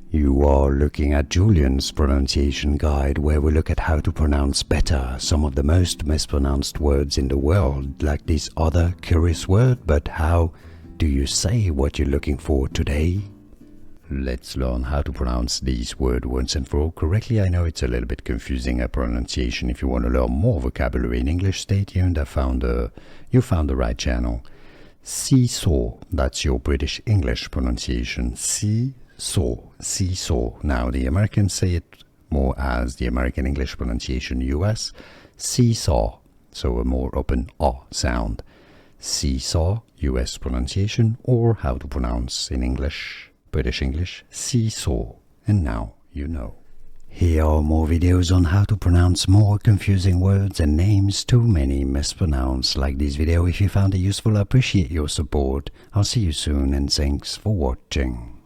You are looking at Julian's pronunciation guide, where we look at how to pronounce better some of the most mispronounced words in the world, like this other curious word. But how do you say what you're looking for today? Let's learn how to pronounce this word once and for all correctly. I know it's a little bit confusing, a pronunciation. If you want to learn more vocabulary in English, stay tuned. You found the right channel. Seesaw, that's your British English pronunciation. Seesaw, seesaw. Now the Americans say it more as the American English pronunciation, US. Seesaw, so a more open R sound. Seesaw, US pronunciation, or how to pronounce in English, British English, seesaw. And now you know. Here are more videos on how to pronounce more confusing words and names too many mispronounced. Like this video if you found it useful. I appreciate your support. I'll see you soon and thanks for watching.